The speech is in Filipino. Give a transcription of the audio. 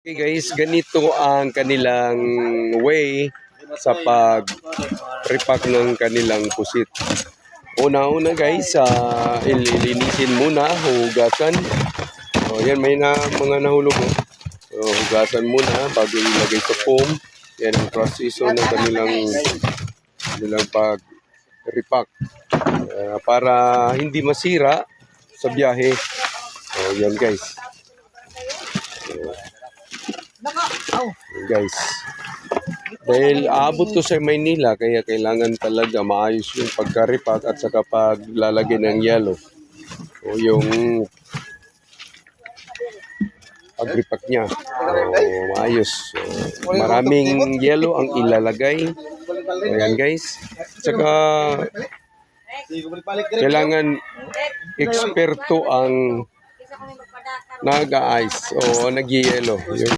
Okay guys, ganito ang kanilang way sa pag-repack ng kanilang pusit. Una-una guys, ililinisin muna, hugasan. O yan, may mga nahulog. So, hugasan muna bago ilagay sa foam. Yan ang proseso ng kanilang pag-repack. Para hindi masira sa biyahe. O yan guys. Guys, dahil aabot to sa Maynila, kaya kailangan talaga maayos yung pagka-repack at saka paglalagay ng yelo o yung pag-repack niya. Maayos. Maraming yelo ang ilalagay. Ayan guys. At saka kailangan eksperto ang nag-ice o nag-yelo.